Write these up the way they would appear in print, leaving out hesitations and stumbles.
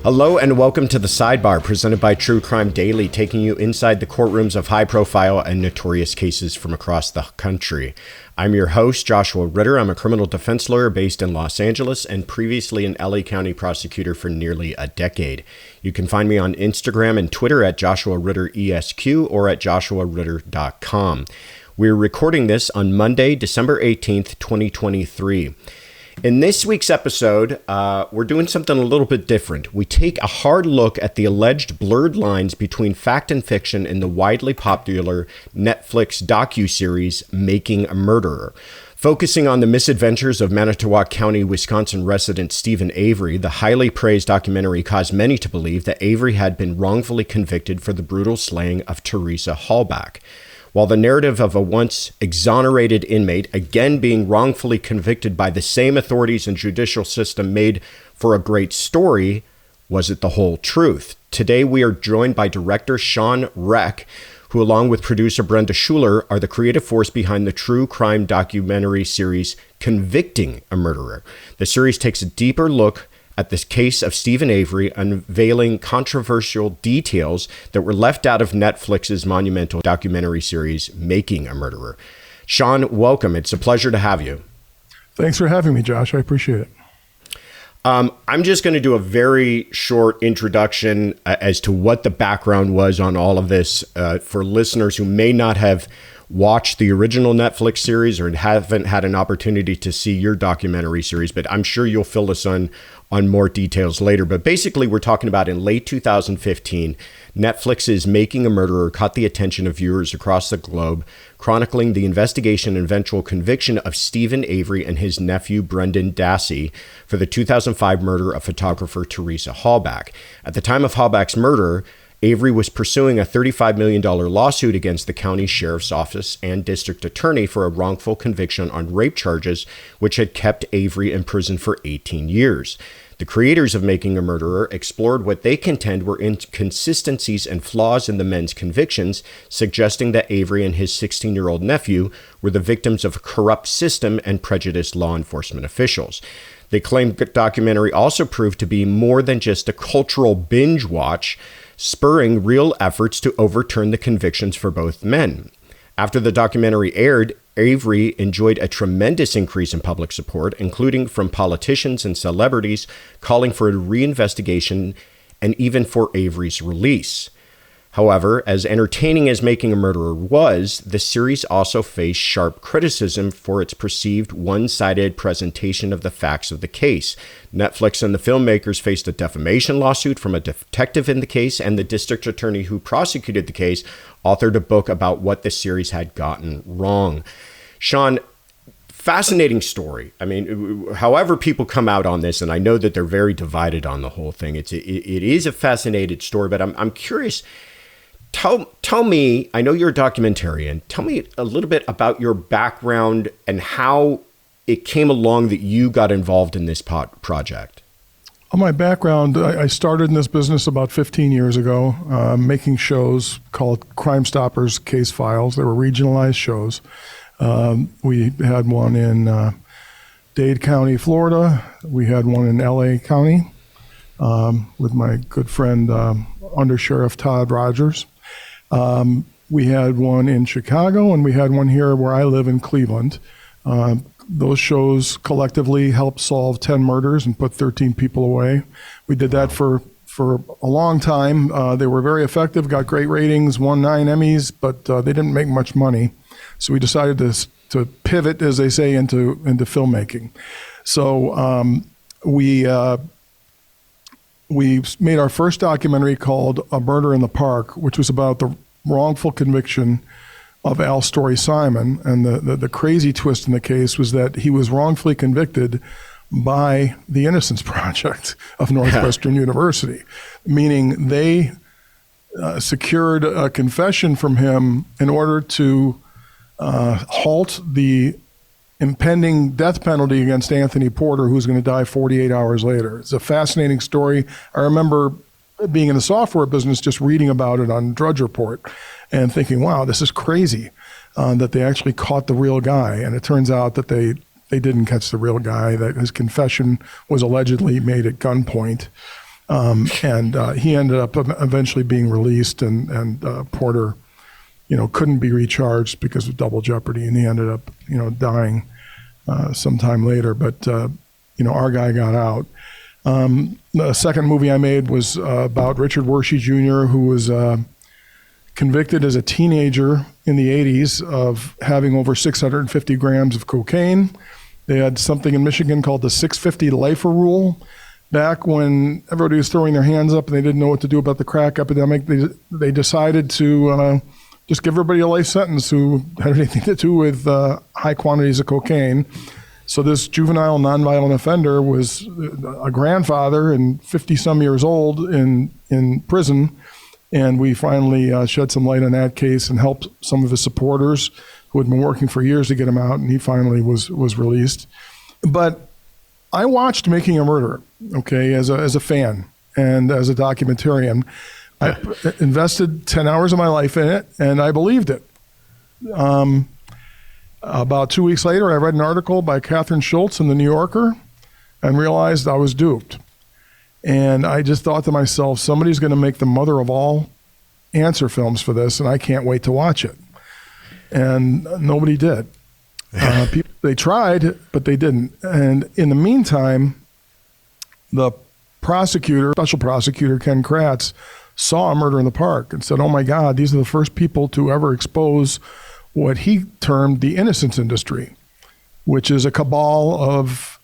Hello and welcome to the Sidebar, presented by True Crime Daily, taking you inside the courtrooms of high-profile and notorious cases from across the country. I'm your host, Joshua Ritter. I'm a criminal defense lawyer based in Los Angeles and previously an LA County prosecutor for nearly a decade. You can find me on Instagram and Twitter at Joshua Ritter ESQ or at joshuaritter.com. We're recording this on Monday, December 18th, 2023. In this week's episode, we're doing something a little bit different. We take a hard look at the alleged blurred lines between fact and fiction in the widely popular Netflix docuseries Making a Murderer. Focusing on the misadventures of Manitowoc County, Wisconsin resident Steven Avery, the highly praised documentary caused many to believe that Avery had been wrongfully convicted for the brutal slaying of Teresa Halbach. While the narrative of a once exonerated inmate again being wrongfully convicted by the same authorities and judicial system made for a great story, was it the whole truth? Today we are joined by director Shawn Rech, who along with producer Brenda Schuler are the creative force behind the true crime documentary series Convicting a Murderer. The series takes a deeper look at the case of Steven Avery, unveiling controversial details that were left out of Netflix's monumental documentary series, Making a Murderer. Shawn, welcome. It's a pleasure to have you. Thanks for having me, Josh. I appreciate it. I'm just going to do a very short introduction as to what the background was on all of this for listeners who may not have watched the original Netflix series or haven't had an opportunity to see your documentary series, but I'm sure you'll fill us on more details later. But basically, we're talking about in late 2015, Netflix's Making a Murderer caught the attention of viewers across the globe, chronicling the investigation and eventual conviction of Steven Avery and his nephew, Brendan Dassey, for the 2005 murder of photographer Teresa Halbach. At the time of Halbach's murder, Avery was pursuing a $35 million lawsuit against the county sheriff's office and district attorney for a wrongful conviction on rape charges, which had kept Avery in prison for 18 years. The creators of Making a Murderer explored what they contend were inconsistencies and flaws in the men's convictions, suggesting that Avery and his 16-year-old nephew were the victims of a corrupt system and prejudiced law enforcement officials. They claimed the documentary also proved to be more than just a cultural binge watch, spurring real efforts to overturn the convictions for both men. After the documentary aired, Avery enjoyed a tremendous increase in public support, including from politicians and celebrities calling for a reinvestigation and even for Avery's release. However, as entertaining as Making a Murderer was, the series also faced sharp criticism for its perceived one-sided presentation of the facts of the case. Netflix and the filmmakers faced a defamation lawsuit from a detective in the case, and the district attorney who prosecuted the case authored a book about what the series had gotten wrong. Shawn, fascinating story. I mean, however people come out on this, and I know that they're very divided on the whole thing, it is a fascinating story, but I'm curious. Tell me, I know you're a documentarian, tell me a little bit about your background and how it came along that you got involved in this project. On my background, I started in this business about 15 years ago, making shows called Crime Stoppers Case Files. They were regionalized shows. We had one in Dade County, Florida. We had one in LA County with my good friend, Under Sheriff Todd Rogers. We had one in Chicago, and we had one here where I live in Cleveland. Those shows collectively helped solve 10 murders and put 13 people away. We did that for a long time. They were very effective, got great ratings, won 9 Emmys, but they didn't make much money. So we decided to pivot, as they say, into filmmaking. So we made our first documentary called A Murder in the Park, which was about the wrongful conviction of Al Story Simon. And the crazy twist in the case was that he was wrongfully convicted by the Innocence Project of Northwestern University, meaning they secured a confession from him in order to halt the impending death penalty against Anthony Porter, who's going to die 48 hours later. It's a fascinating story. I remember being in the software business, just reading about it on Drudge Report and thinking, wow, this is crazy that they actually caught the real guy. And it turns out that they didn't catch the real guy, that his confession was allegedly made at gunpoint. And he ended up eventually being released, and Porter, couldn't be recharged because of double jeopardy, and he ended up, dying sometime later. But, our guy got out. The second movie I made was about Richard Wershey Jr., who was convicted as a teenager in the 80s of having over 650 grams of cocaine. They had something in Michigan called the 650 lifer rule. Back when everybody was throwing their hands up and they didn't know what to do about the crack epidemic, they decided to just give everybody a life sentence who had anything to do with high quantities of cocaine. So this juvenile nonviolent offender was a grandfather and 50-some years old in prison. And we finally shed some light on that case and helped some of his supporters who had been working for years to get him out, and he finally was released. But I watched Making a Murderer, okay, as a fan and as a documentarian. I invested 10 hours of my life in it, and I believed it. About 2 weeks later, I read an article by Catherine Schultz in The New Yorker and realized I was duped. And I just thought to myself, somebody's going to make the mother of all answer films for this, and I can't wait to watch it. And nobody did. They tried, but they didn't. And in the meantime, the special prosecutor, Ken Kratz, saw A Murder in the Park and said, oh my God, these are the first people to ever expose what he termed the innocence industry, which is a cabal of,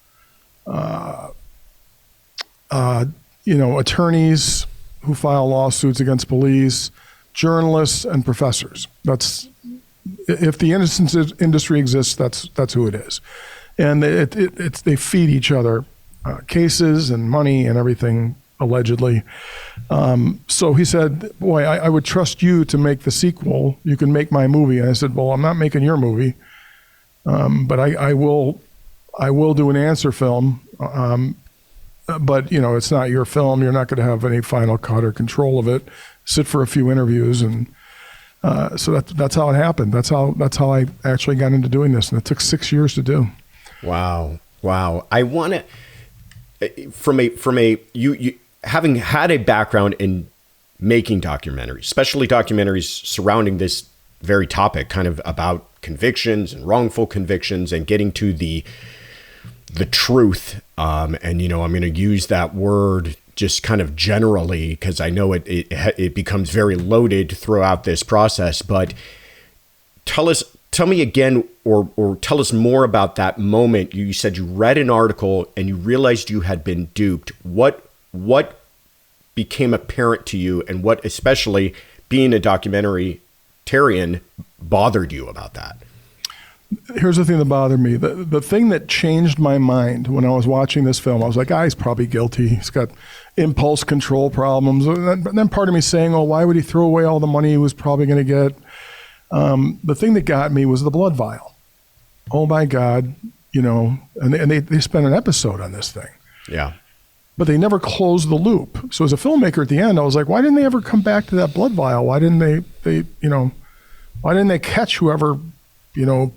attorneys who file lawsuits against police, journalists, and professors. If the innocence industry exists, that's who it is. And they feed each other cases and money and everything, allegedly. So he said, boy, I would trust you to make the sequel. You can make my movie. And I said, well, I'm not making your movie, but I will do an answer film. But, it's not your film. You're not going to have any final cut or control of it. Sit for a few interviews. And so that's how it happened. That's how I actually got into doing this. And it took 6 years to do. Wow. I want to, from you having had a background in making documentaries, especially documentaries surrounding this very topic, kind of about convictions and wrongful convictions and getting to the truth. And, I'm going to use that word just kind of generally, because I know it becomes very loaded throughout this process. But tell me again, or tell us more about that moment. You said you read an article and you realized you had been duped. What became apparent to you, and what, especially being a documentarian, bothered you about that? Here's the thing that bothered me. The thing that changed my mind when I was watching this film, I was like, he's probably guilty. He's got impulse control problems. But then part of me saying, why would he throw away all the money he was probably going to get? The thing that got me was the blood vial. Oh my God, and they spent an episode on this thing. Yeah. But they never closed the loop. So as a filmmaker at the end, I was like, why didn't they ever come back to that blood vial? Why didn't they catch whoever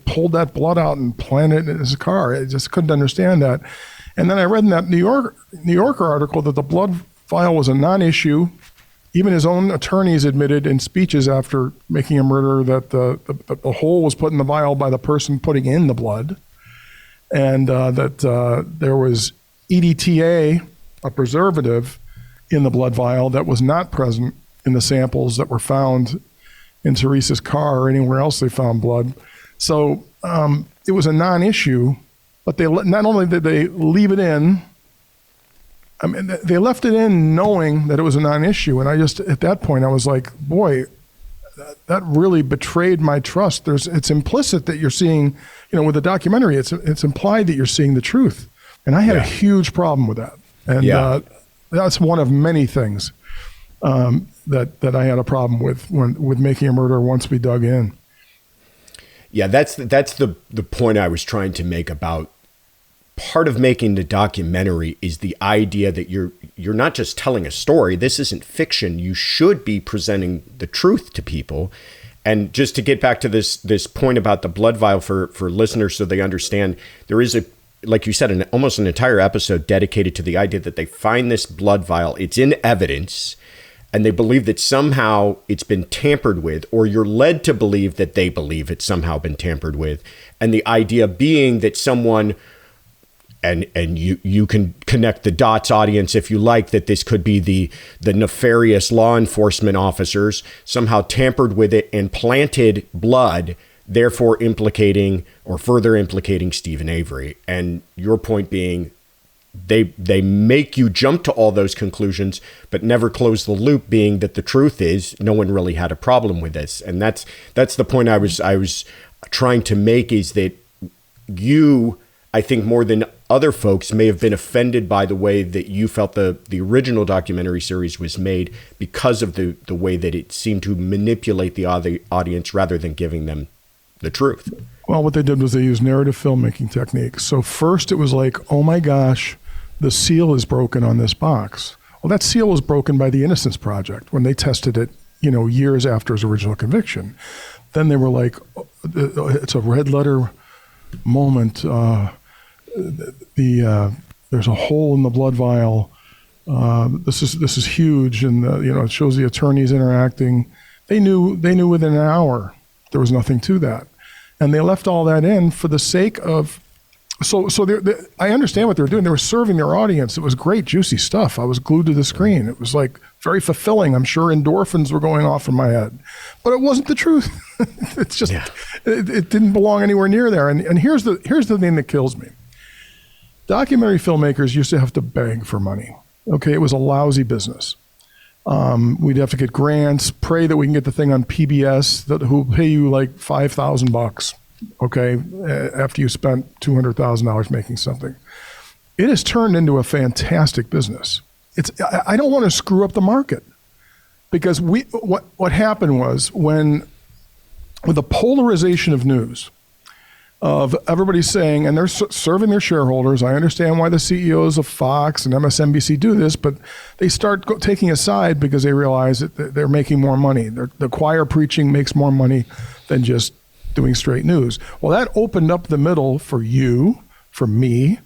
pulled that blood out and planted it in his car? I just couldn't understand that. And then I read in that New Yorker article that the blood vial was a non-issue. Even his own attorneys admitted in speeches after Making a Murderer that the hole was put in the vial by the person putting in the blood, and that there was EDTA, a preservative, in the blood vial that was not present in the samples that were found in Teresa's car or anywhere else they found blood. So it was a non-issue, but not only did they leave it in, they left it in knowing that it was a non-issue. And at that point, I was like, boy, that really betrayed my trust. It's implicit that you're seeing, with the documentary, it's implied that you're seeing the truth. And I had a huge problem with that. And that's one of many things that I had a problem with Making a Murderer once we dug in. Yeah, that's the point I was trying to make about part of making the documentary is the idea that you're not just telling a story. This isn't fiction. You should be presenting the truth to people. And just to get back to this point about the blood vial for listeners so they understand, there is like you said, almost an entire episode dedicated to the idea that they find this blood vial. It's in evidence, and they believe that somehow it's been tampered with, or you're led to believe that they believe it's somehow been tampered with. And the idea being that someone, and you can connect the dots, audience, if you like, that this could be the nefarious law enforcement officers somehow tampered with it and planted blood, therefore implicating or further implicating Stephen Avery. And your point being, they make you jump to all those conclusions, but never close the loop, being that the truth is no one really had a problem with this. And that's the point I was trying to make, is that you, I think more than other folks, may have been offended by the way that you felt the original documentary series was made, because of the way that it seemed to manipulate the audience rather than giving them the truth. Well, what they did was they used narrative filmmaking techniques. So first it was like, oh my gosh, the seal is broken on this box. Well, that seal was broken by the Innocence Project when they tested it, years after his original conviction. Then they were like, it's a red letter moment. There's a hole in the blood vial. This is huge, and it shows the attorneys interacting. They knew within an hour there was nothing to that, and they left all that in for the sake of. So I understand what they were doing. They were serving their audience. It was great, juicy stuff. I was glued to the screen. It was like very fulfilling. I'm sure endorphins were going off in my head, but it wasn't the truth. It's just it didn't belong anywhere near there. And here's the thing that kills me. Documentary filmmakers used to have to beg for money. Okay, it was a lousy business. We'd have to get grants, pray that we can get the thing on PBS, who'll pay you like $5,000. Okay, after you spent $200,000 making something. It has turned into a fantastic business. I don't want to screw up the market, because what happened was, with the polarization of news, of everybody saying, and they're serving their shareholders. I understand why the CEOs of Fox and MSNBC do this, but they start taking a side because they realize that they're making more money. The choir preaching makes more money than just doing straight news. Well, that opened up the middle for you, for me,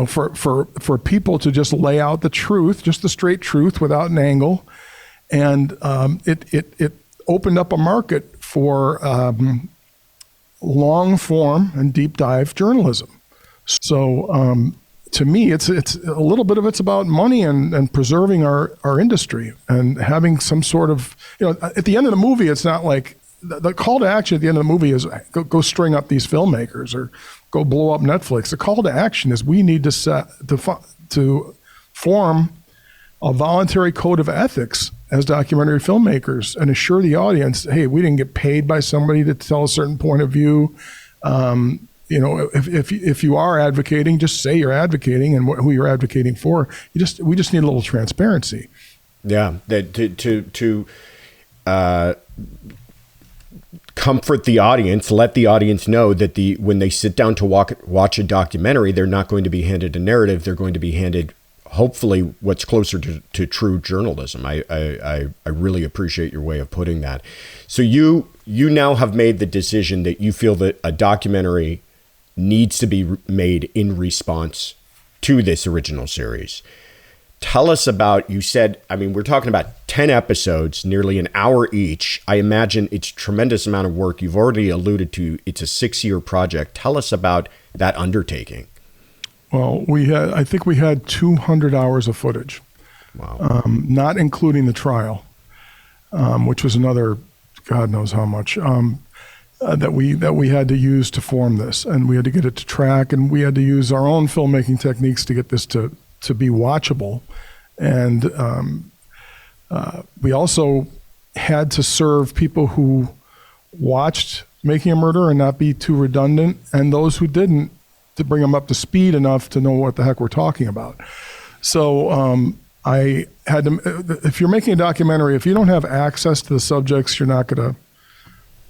for people to just lay out the truth, just the straight truth without an angle. And it opened up a market for long form and deep dive journalism. So to me, it's a little bit of it's about money and preserving our industry and having some sort of, at the end of the movie, it's not like, the call to action at the end of the movie is go string up these filmmakers or go blow up Netflix. The call to action is we need to form a voluntary code of ethics as documentary filmmakers and assure the audience, hey, we didn't get paid by somebody to tell a certain point of view. If you are advocating, just say you're advocating and who you're advocating for. We just need a little transparency. Yeah, to comfort the audience, let the audience know that when they sit down to watch a documentary, they're not going to be handed a narrative. They're going to be handed, hopefully, what's closer to true journalism. I really appreciate your way of putting that. So you now have made the decision that you feel that a documentary needs to be made in response to this original series. Tell us about, you said, we're talking about 10 episodes, nearly an hour each. I imagine it's a tremendous amount of work. You've already alluded to it's a 6-year project. Tell us about that undertaking. Well, I think we had 200 hours of footage. Wow. Not including the trial, which was another, God knows how much, that we had to use to form this. And we had to get it to track, and we had to use our own filmmaking techniques to get this to be watchable. And we also had to serve people who watched Making a Murder and not be too redundant, and those who didn't, to bring them up to speed enough to know what the heck we're talking about. So I had to, if you're making a documentary, if you don't have access to the subjects, you're not gonna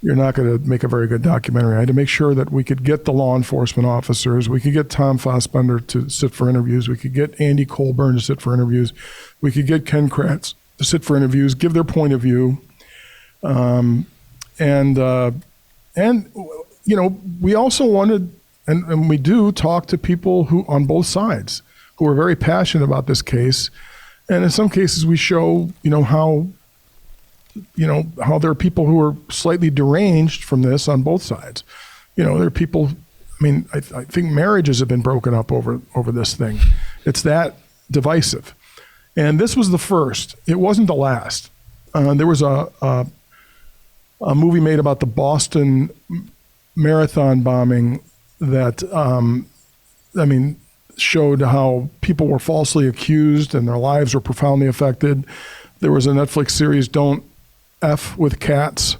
make a very good documentary. I had to make sure that we could get the law enforcement officers, we could get Tom Fassbender to sit for interviews, we could get Andy Colburn to sit for interviews, we could get Ken Kratz to sit for interviews, give their point of view, and we also wanted And we do talk to people who on both sides who are very passionate about this case. And in some cases we show, how there are people who are slightly deranged from this on both sides. There are people, I think marriages have been broken up over this thing. It's that divisive. And this was the first. It wasn't the last. There was a movie made about the Boston Marathon bombing that, showed how people were falsely accused and their lives were profoundly affected. There was a Netflix series, Don't F with Cats,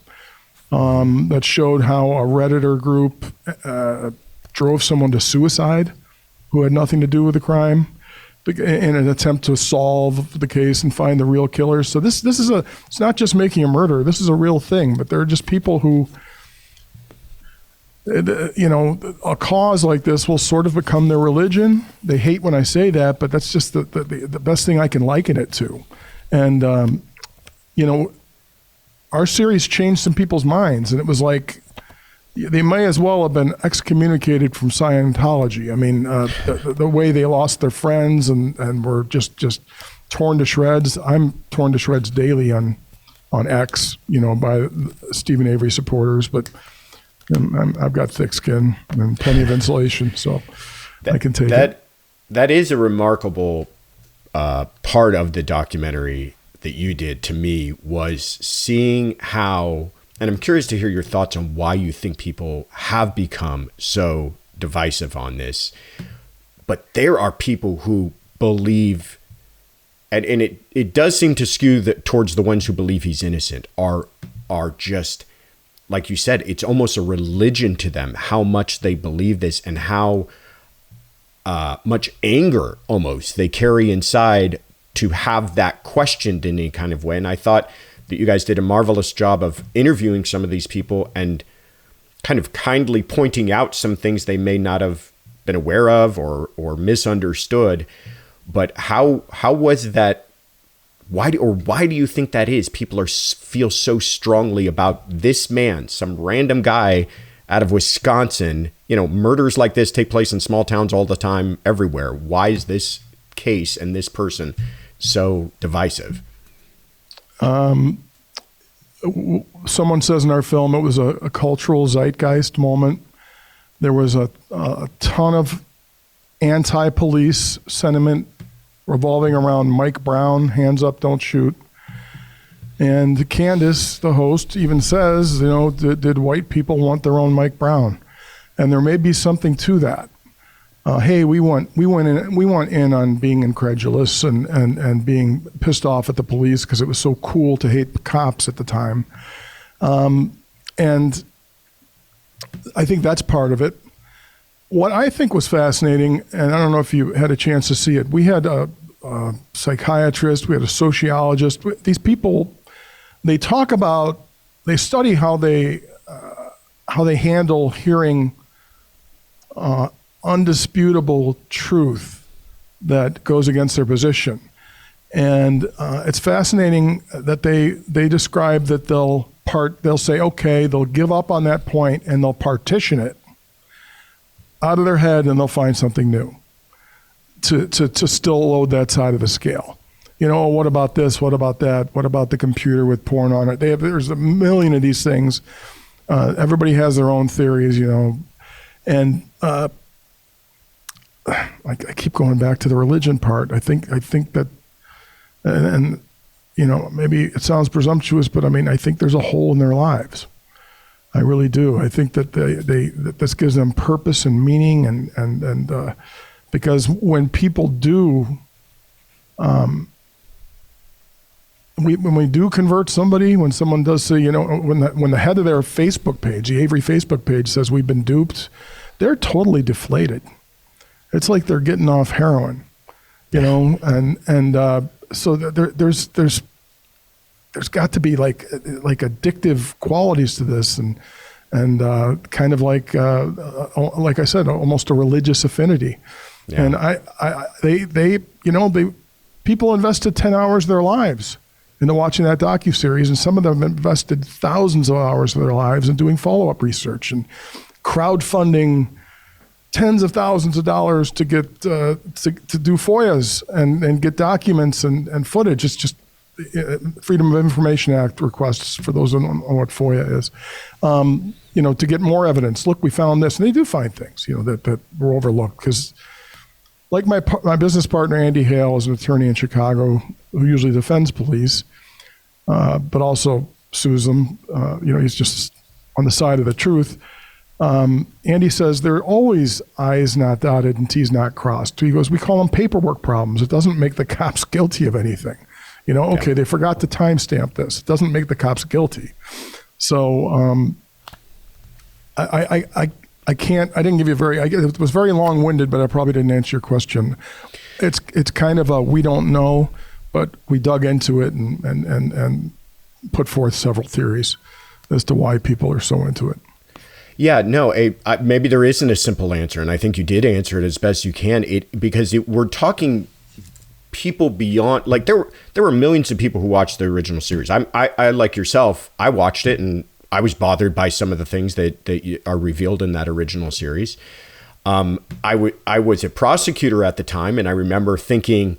that showed how a Redditor group drove someone to suicide who had nothing to do with the crime in an attempt to solve the case and find the real killers. So this is it's not just making a murder. This is a real thing, but there are just people who, a cause like this will sort of become their religion. They hate when I say that, but that's just the best thing I can liken it to. And, our series changed some people's minds, and it was like they may as well have been excommunicated from Scientology. The way they lost their friends and were just torn to shreds. I'm torn to shreds daily on X, by Stephen Avery supporters, but I've got thick skin and plenty of insulation, so I can take it. That is a remarkable part of the documentary that you did, to me, was seeing how, and I'm curious to hear your thoughts on why you think people have become so divisive on this. But there are people who believe, and it does seem to skew towards the ones who believe he's innocent, are just, like you said, it's almost a religion to them, how much they believe this and how much anger almost they carry inside to have that questioned in any kind of way. And I thought that you guys did a marvelous job of interviewing some of these people and kind of kindly pointing out some things they may not have been aware of or misunderstood. But how was that? Why do you think that is? People feel so strongly about this man, some random guy out of Wisconsin. Murders like this take place in small towns all the time, everywhere. Why is this case and this person so divisive? Someone says in our film it was a cultural zeitgeist moment. There was a ton of anti-police sentiment revolving around Mike Brown, hands up, don't shoot. And Candace, the host, even says, did white people want their own Mike Brown? And there may be something to that. Hey, we want in on being incredulous and being pissed off at the police because it was so cool to hate the cops at the time. And I think that's part of it. What I think was fascinating, and I don't know if you had a chance to see it, we had a psychiatrist, we had a sociologist. These people, they study how they handle hearing undisputable truth that goes against their position. And it's fascinating that they describe that they'll say, okay, they'll give up on that point and they'll partition it out of their head and they'll find something new to still load that side of the scale. What about this? What about that? What about the computer with porn on it? There's a million of these things. Everybody has their own theories, and I keep going back to the religion part. I think that, and maybe it sounds presumptuous, but I think there's a hole in their lives. I really do. I think that that this gives them purpose and meaning, and because when people do, when we do convert somebody, when someone does say, when the head of their Facebook page, the Avery Facebook page, says we've been duped, they're totally deflated. It's like they're getting off heroin, and so there's got to be like addictive qualities to this, and kind of like I said, almost a religious affinity. Yeah. And people invested 10 hours of their lives into watching that docuseries, and some of them invested thousands of hours of their lives in doing follow-up research and crowdfunding tens of thousands of dollars to get to do FOIAs and get documents and footage. It's just Freedom of Information Act requests, for those who don't know what FOIA is, to get more evidence. Look, we found this. And they do find things, that were overlooked. Because like my business partner, Andy Hale, is an attorney in Chicago who usually defends police, but also sues them. He's just on the side of the truth. Andy says there are always I's not dotted and T's not crossed. He goes, we call them paperwork problems. It doesn't make the cops guilty of anything. Okay, they forgot to timestamp this. It doesn't make the cops guilty. So I didn't give you it was very long-winded, but I probably didn't answer your question. It's kind of a, we don't know, but we dug into it and put forth several theories as to why people are so into it. Yeah, no, maybe there isn't a simple answer, and I think you did answer it as best you can. We're talking people beyond, like there were millions of people who watched the original series. I like yourself, I watched it and I was bothered by some of the things that are revealed in that original series. I was a prosecutor at the time, and I remember thinking,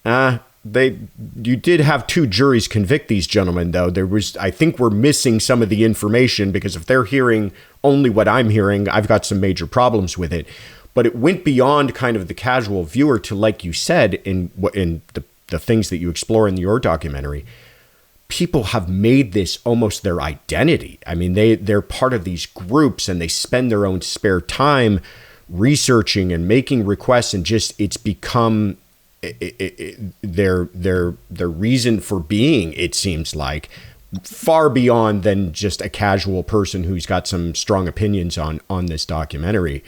you did have two juries convict these gentlemen, though. I think we're missing some of the information, because if they're hearing only what I'm hearing, I've got some major problems with it. But it went beyond kind of the casual viewer to, like you said, in the things that you explore in your documentary, people have made this almost their identity. I mean, they're part of these groups, and they spend their own spare time researching and making requests, and just it's become their reason for being, it seems like, far beyond than just a casual person who's got some strong opinions on this documentary.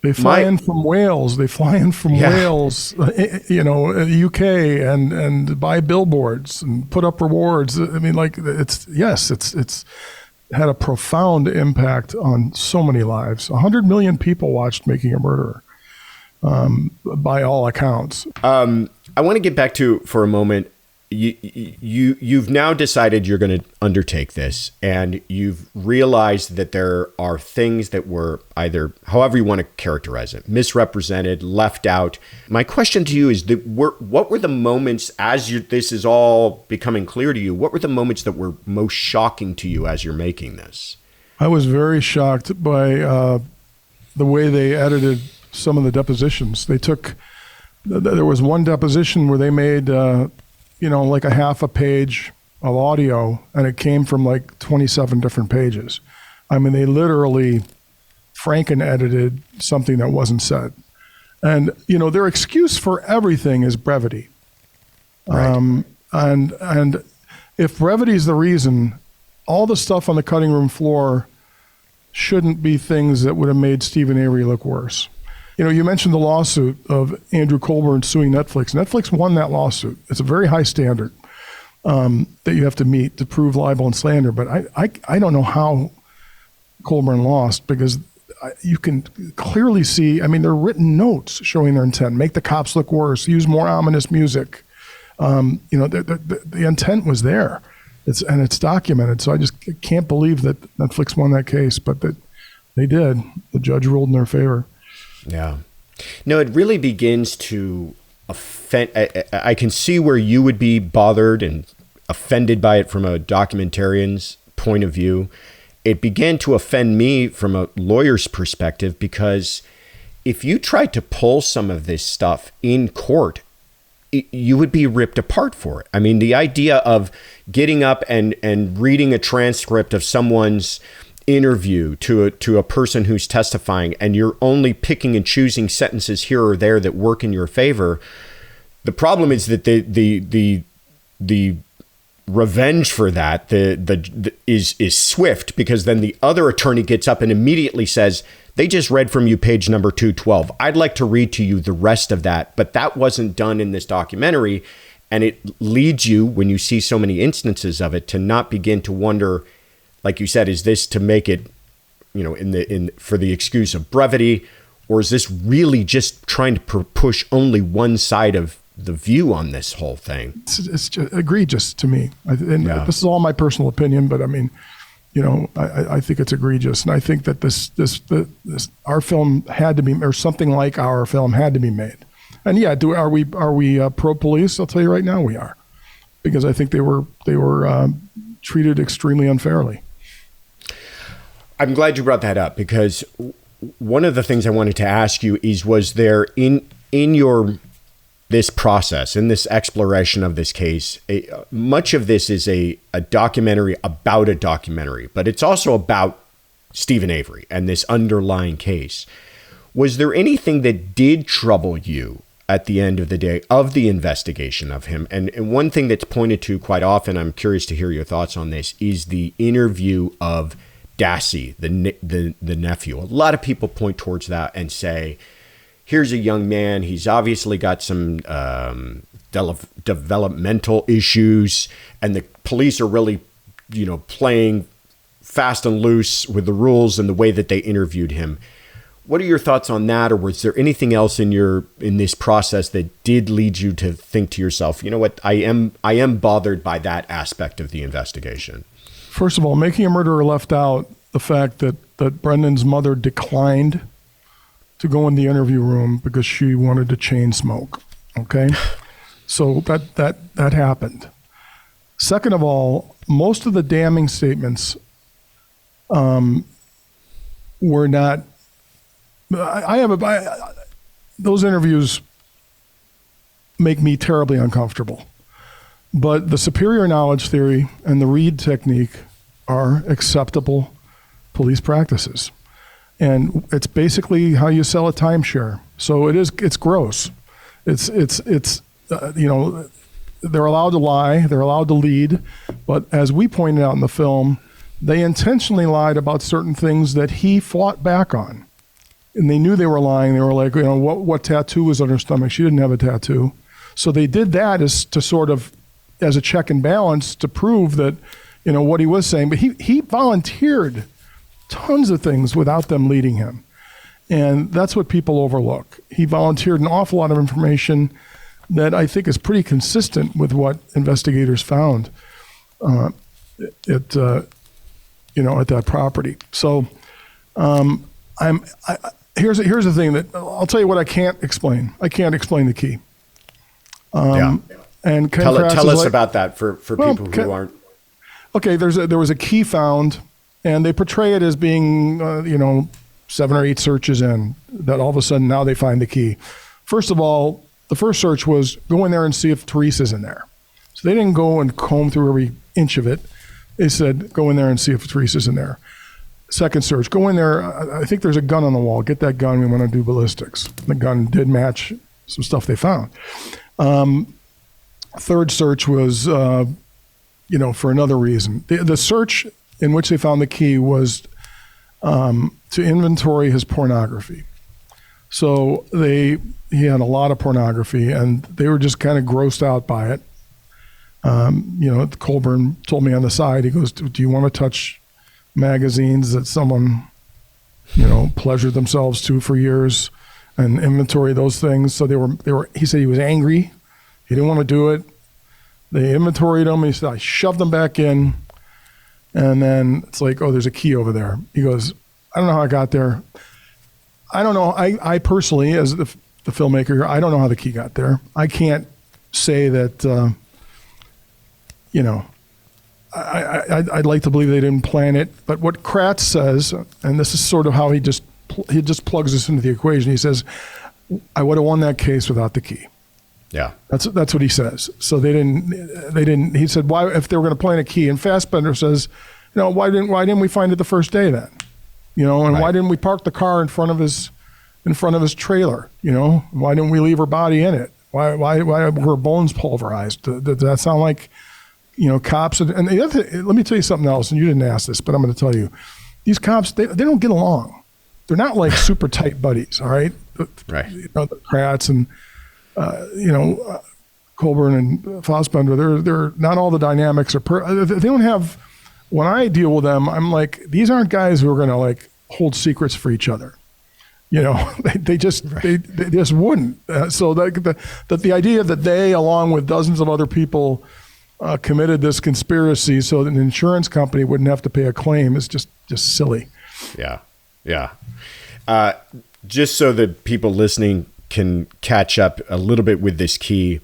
They fly in from Wales. Wales, UK, and buy billboards and put up rewards. I mean, like, it's had a profound impact on so many lives. 100 million people watched Making a Murderer, by all accounts. I want to get back to, for a moment, you've now decided you're going to undertake this, and you've realized that there are things that were either, however you want to characterize it, misrepresented, left out. My question to you is, what were the moments, as this is all becoming clear to you, what were the moments that were most shocking to you as you're making this? I was very shocked by the way they edited some of the depositions. There was one deposition where they made like a half a page of audio, and it came from like 27 different pages. I mean, they literally Franken-edited something that wasn't said. And, their excuse for everything is brevity. Right. And if brevity is the reason, all the stuff on the cutting room floor shouldn't be things that would have made Stephen Avery look worse. You mentioned the lawsuit of Andrew Colburn suing Netflix. Netflix won that lawsuit. It's a very high standard that you have to meet to prove libel and slander. But I don't know how Colburn lost, because you can clearly see, I mean, there are written notes showing their intent. Make the cops look worse. Use more ominous music. The intent was there. It's documented. So I just can't believe that Netflix won that case, but that they did. The judge ruled in their favor. Yeah. No, it really begins to offend. I can see where you would be bothered and offended by it from a documentarian's point of view. It began to offend me from a lawyer's perspective, because if you tried to pull some of this stuff in court, you would be ripped apart for it. I mean, the idea of getting up and reading a transcript of someone's interview to a person who's testifying, and you're only picking and choosing sentences here or there that work in your favor. The problem is that the revenge for that is swift, because then the other attorney gets up and immediately says, they just read from you page number 212. I'd like to read to you the rest of that, but that wasn't done in this documentary. And it leads you, when you see so many instances of it, to not begin to wonder, like you said, is this to make it, for the excuse of brevity, or is this really just trying to push only one side of the view on this whole thing? It's just egregious to me. This is all my personal opinion, but I mean, I think it's egregious, and I think that this our film had to be, or something like our film had to be made. And yeah, are we pro police? I'll tell you right now, we are, because I think they were treated extremely unfairly. I'm glad you brought that up, because one of the things I wanted to ask you is, was there in this process, in this exploration of this case, much of this is a documentary about a documentary, but it's also about Stephen Avery and this underlying case. Was there anything that did trouble you at the end of the day of the investigation of him? And one thing that's pointed to quite often, I'm curious to hear your thoughts on this, is the interview of Dassey, the nephew. A lot of people point towards that and say, here's a young man, he's obviously got some developmental issues, and the police are really, playing fast and loose with the rules and the way that they interviewed him. What are your thoughts on that? Or was there anything else in this process that did lead you to think to yourself, you know what, I am bothered by that aspect of the investigation? First of all, Making a Murderer left out the fact that Brendan's mother declined to go in the interview room because she wanted to chain smoke. Okay. So that happened. Second of all, most of the damning statements were not, those interviews make me terribly uncomfortable, but the superior knowledge theory and the Reed technique are acceptable police practices. And it's basically how you sell a timeshare. So it's gross. It's they're allowed to lie, they're allowed to lead, but as we pointed out in the film, they intentionally lied about certain things that he fought back on. And they knew they were lying. They were like, what tattoo was on her stomach? She didn't have a tattoo. So they did that as to sort of, as a check and balance to prove that, what he was saying. But he volunteered tons of things without them leading him. And that's what people overlook. He volunteered an awful lot of information that I think is pretty consistent with what investigators found at that property. So here's the thing that I'll tell you what I can't explain. I can't explain the key. And tell us about that for people who aren't. Okay, there was a key found, and they portray it as being 7 or 8 searches in, that all of a sudden now they find the key. First of all, the first search was go in there and see if Teresa's in there. So they didn't go and comb through every inch of it. They said, go in there and see if Teresa's in there. Second search, go in there. I think there's a gun on the wall. Get that gun. We want to do ballistics. The gun did match some stuff they found. Third search was, for another reason. The search in which they found the key was to inventory his pornography. So he had a lot of pornography, and they were just kind of grossed out by it. Colburn told me on the side, he goes, do you want to touch magazines that someone, pleasured themselves to for years, and inventory those things? So they were, he said he was angry. He didn't want to do it. They inventoried them. He said, I shoved them back in. And then it's like, oh, there's a key over there. He goes, I don't know how I got there. I don't know. I personally, as the filmmaker, I don't know how the key got there. I can't say that, I'd like to believe they didn't plan it. But what Kratz says, and this is sort of how he just plugs this into the equation. He says, I would have won that case without the key. Yeah, that's what he says. So they didn't. He said, why, if they were going to plant a key? And Fassbender says, why didn't we find it the first day then? And right. Why didn't we park the car in front of his trailer? Why didn't we leave her body in it? Why were her bones pulverized? Does that sound like, cops? And the other thing, let me tell you something else. And you didn't ask this, but I'm going to tell you, these cops, they don't get along. They're not like super tight buddies. All right. Right. The Kratz and. Colburn and Fassbender, they're not all the dynamics are they don't have, when I deal with them, I'm like, these aren't guys who are going to like hold secrets for each other. They just wouldn't. So that the idea that they, along with dozens of other people, committed this conspiracy so that an insurance company wouldn't have to pay a claim is just silly. Yeah. Yeah. Just so that people listening can catch up a little bit with this key,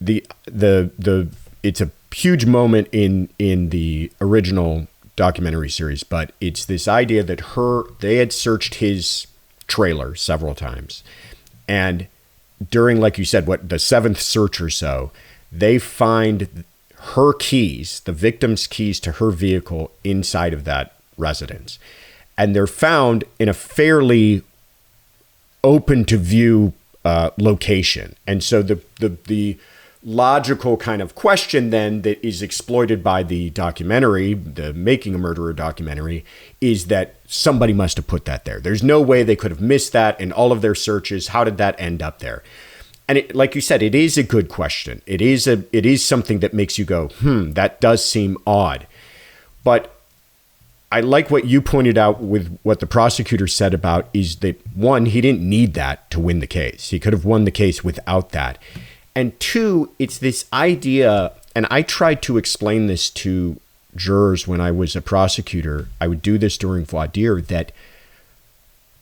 it's a huge moment in the original documentary series, but it's this idea that they had searched his trailer several times, and during, like you said, the seventh search or so, they find her keys, the victim's keys to her vehicle, inside of that residence, and they're found in a fairly open to view location. And so the logical kind of question then that is exploited by the documentary, the Making a Murderer documentary, is that somebody must have put that there. There's no way they could have missed that in all of their searches. How did that end up there? And like you said, it is a good question. It is something that makes you go, that does seem odd. But I like what you pointed out with what the prosecutor said about is that, one, he didn't need that to win the case. He could have won the case without that. And two, it's this idea, and I tried to explain this to jurors when I was a prosecutor. I would do this during voir dire, that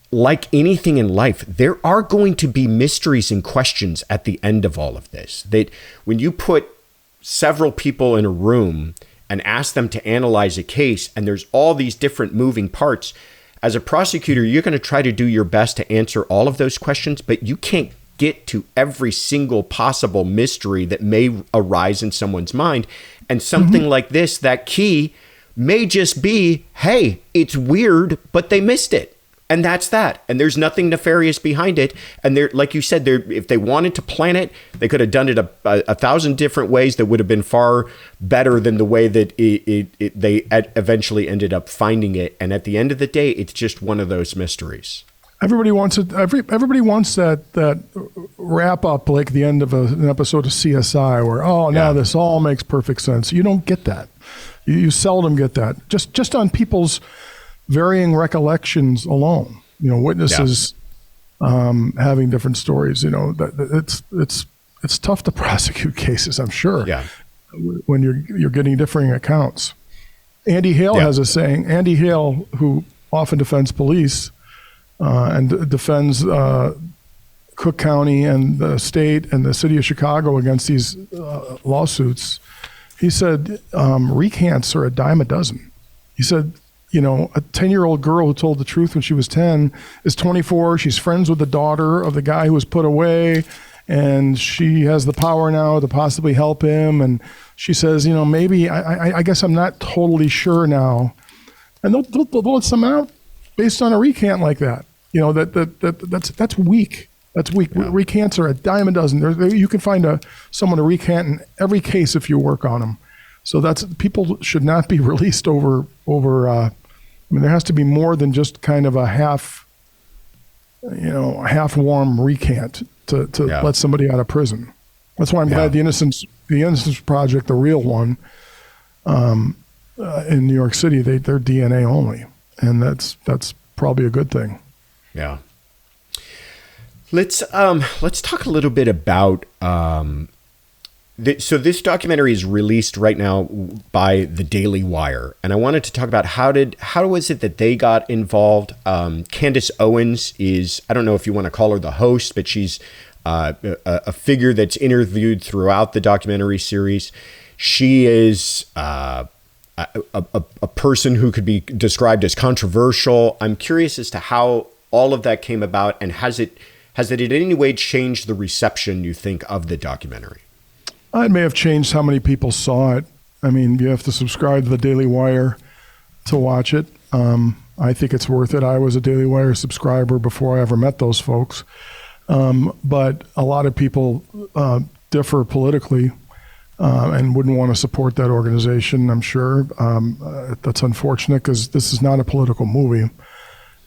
like anything in life, there are going to be mysteries and questions at the end of all of this. That when you put several people in a room and ask them to analyze a case, and there's all these different moving parts, as a prosecutor, you're going to try to do your best to answer all of those questions, but you can't get to every single possible mystery that may arise in someone's mind. And something like this, that key may just be, hey, it's weird, but they missed it. And that's that. And there's nothing nefarious behind it. And they're, like you said, if they wanted to plan it, they could have done it a thousand different ways that would have been far better than the way that they eventually ended up finding it. And at the end of the day, it's just one of those mysteries. Everybody wants it. Everybody wants that wrap up, like the end of an episode of CSI, where now this all makes perfect sense. You don't get that. You seldom get that. Just on people's varying recollections alone. Witnesses having different stories. It's tough to prosecute cases, I'm sure. Yeah. When you're getting differing accounts. Andy Hale has a saying. Andy Hale, who often defends police. And defends Cook County and the state and the city of Chicago against these lawsuits. He said recants are a dime a dozen. He said, a 10-year-old girl who told the truth when she was 10 is 24. She's friends with the daughter of the guy who was put away, and she has the power now to possibly help him. And she says, maybe I guess I'm not totally sure now. And they'll let some out based on a recant like that. That's weak. That's weak. Yeah. Recants are a dime a dozen. You can find someone to recant in every case if you work on them. So people should not be released over. There has to be more than just kind of a half warm recant to let somebody out of prison. That's why I'm glad the Innocence Project, the real one, in New York City, they're DNA only, and that's probably a good thing. Yeah. Let's talk a little bit about so this documentary is released right now by the Daily Wire, and I wanted to talk about how was it that they got involved. Candace Owens is, I don't know if you want to call her the host, but she's a figure that's interviewed throughout the documentary series. She is a person who could be described as controversial. I'm curious as to how all of that came about, and has it in any way changed the reception, you think, of the documentary? It may have changed how many people saw it. I mean, you have to subscribe to the Daily Wire to watch it. I think it's worth it. I was a Daily Wire subscriber before I ever met those folks. But a lot of people differ politically and wouldn't want to support that organization, I'm sure. That's unfortunate because this is not a political movie.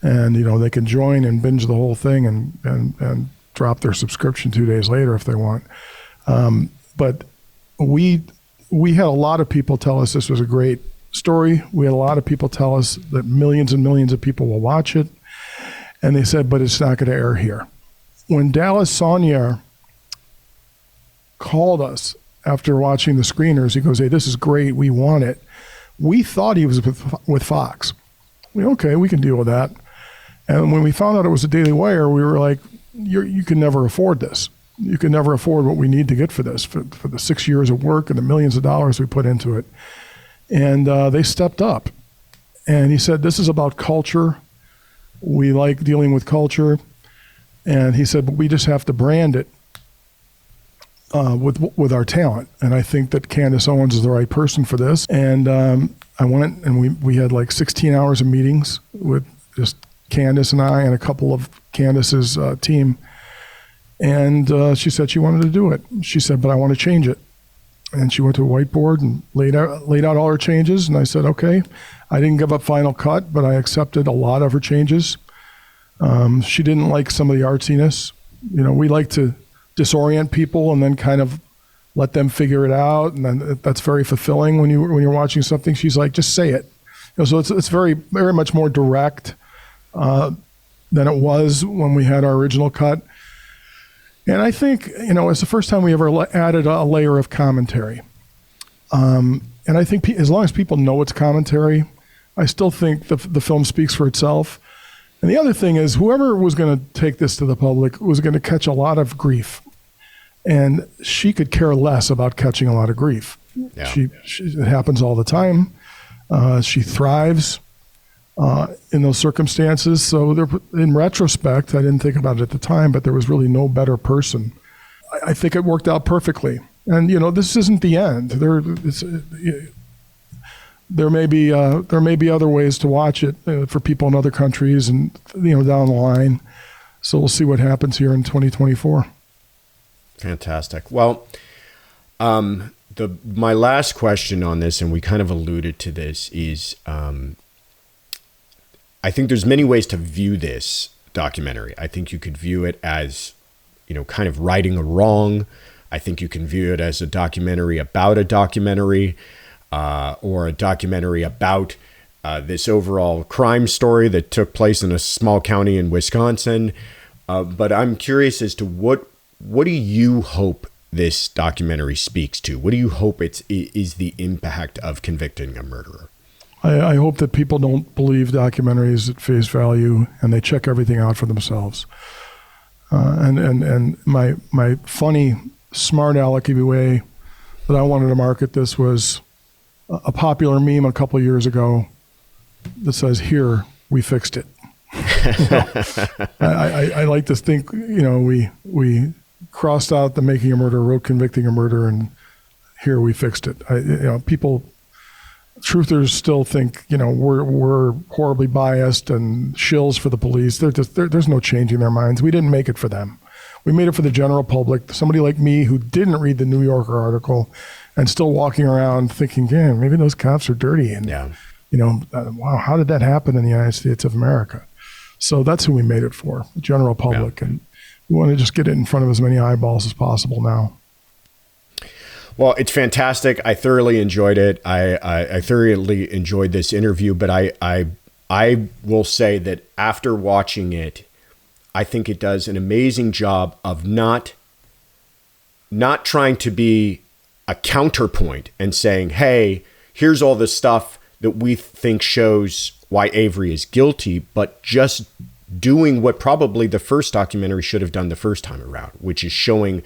And, they can join and binge the whole thing and drop their subscription 2 days later if they want. But we had a lot of people tell us this was a great story. We had a lot of people tell us that millions and millions of people will watch it. And they said, but it's not going to air here. When Dallas Saunier called us after watching the screeners. He goes, "Hey, this is great. We want it." We thought he was with Fox. Okay, we can deal with that. And when we found out it was the Daily Wire, we were like, you can never afford this. You can never afford what we need to get for this, for the 6 years of work and the millions of dollars we put into it. And they stepped up. And he said, "This is about culture. We like dealing with culture." And he said, "But we just have to brand it with our talent." And I think that Candace Owens is the right person for this. And I went and we had like 16 hours of meetings with just Candace and I and a couple of Candace's team. And she said she wanted to do it. She said, "But I want to change it." And she went to a whiteboard and laid out all her changes. And I said, "Okay." I didn't give up final cut, but I accepted a lot of her changes. She didn't like some of the artsiness. We like to disorient people and then kind of let them figure it out, and then that's very fulfilling when you're watching something. She's like, "Just say it." So it's very, very much more direct than it was when we had our original cut. And I think it's the first time we ever added a layer of commentary. And I think as long as people know it's commentary, I still think the film speaks for itself. And the other thing is, whoever was going to take this to the public was going to catch a lot of grief. And she could care less about catching a lot of grief. Yeah. It happens all the time. She thrives in those circumstances. So in retrospect, I didn't think about it at the time, but there was really no better person. I think it worked out perfectly. And this isn't the end. There may be other ways to watch it for people in other countries and down the line. So we'll see what happens here in 2024. Fantastic. Well, my last question on this, and we kind of alluded to this, is I think there's many ways to view this documentary. I think you could view it as, kind of righting a wrong. I think you can view it as a documentary about a documentary, or a documentary about this overall crime story that took place in a small county in Wisconsin. But I'm curious as to what do you hope this documentary speaks to? What do you hope is the impact of convicting a murderer? I hope that people don't believe documentaries at face value and they check everything out for themselves. And my funny, smart alecky way that I wanted to market this was a popular meme a couple of years ago that says, "Here, we fixed it." I like to think, we crossed out the making a murder, wrote convicting a murder, and here we fixed it. People, truthers still think, we're horribly biased and shills for the police. There's no changing their minds. We didn't make it for them. We made it for the general public. Somebody like me who didn't read the New Yorker article and still walking around thinking, "Yeah, maybe those cops are dirty." And, wow, how did that happen in the United States of America? So that's who we made it for, the general public. Yeah. And we want to just get it in front of as many eyeballs as possible now. Well, it's fantastic. I thoroughly enjoyed it. I thoroughly enjoyed this interview, but I will say that after watching it, I think it does an amazing job of not trying to be a counterpoint and saying, "Hey, here's all the stuff that we think shows why Avery is guilty," but just doing what probably the first documentary should have done the first time around, which is showing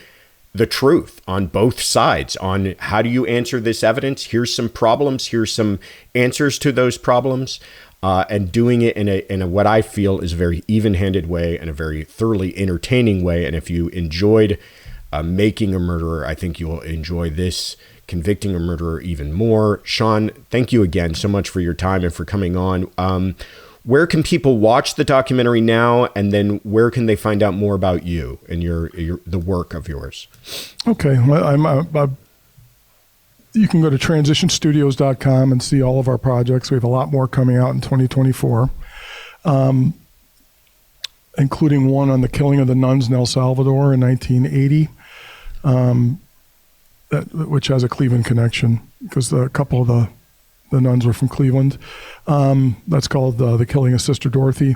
the truth on both sides on how do you answer this evidence. Here's some problems. Here's some answers to those problems. And doing it in a what I feel is a very even-handed way and a very thoroughly entertaining way. And if you enjoyed Making a Murderer, I think you'll enjoy this, Convicting a Murderer, even more. Shawn, thank you again so much for your time and for coming on. Where can people watch the documentary now, and then where can they find out more about you and the work of yours? Okay, well, you can go to transitionstudios.com and see all of our projects. We have a lot more coming out in 2024, including one on the killing of the nuns in El Salvador in 1980, which has a Cleveland connection because a couple of the nuns were from Cleveland. That's called The Killing of Sister Dorothy.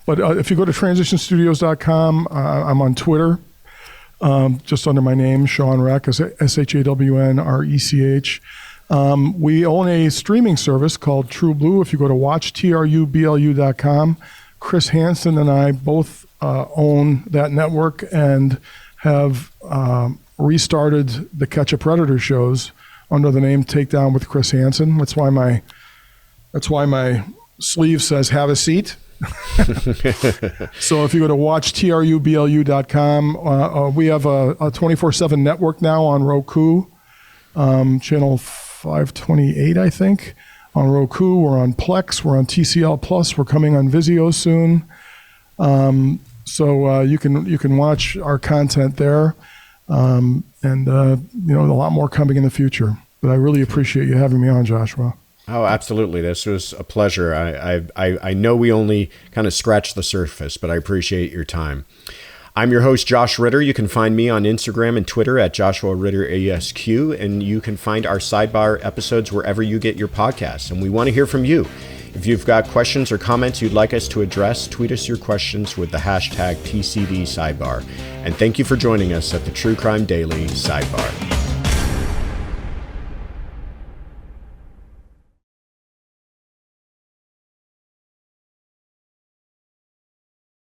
But if you go to transitionstudios.com, I'm on Twitter. just under my name, Shawn Rech, ShawnRech. We own a streaming service called True Blue. If you go to watchtruBLU.com, Chris Hansen and I both own that network and have restarted the Catch a Predator shows under the name Takedown with Chris Hansen. That's why my sleeve says "Have a seat." So if you go to watchtruBLU.com, we have a 24/7 network now on Roku, channel 528, I think, on Roku. We're on Plex. We're on TCL Plus. We're coming on Vizio soon. So you can watch our content there, and a lot more coming in the future. But I really appreciate you having me on, Joshua. Oh, absolutely. This was a pleasure. I know we only kind of scratched the surface, but I appreciate your time. I'm your host, Josh Ritter. You can find me on Instagram and Twitter at Joshua Ritter ESQ, and you can find our Sidebar episodes wherever you get your podcasts. And we want to hear from you. If you've got questions or comments you'd like us to address, tweet us your questions with the hashtag TCD Sidebar. And thank you for joining us at the True Crime Daily Sidebar.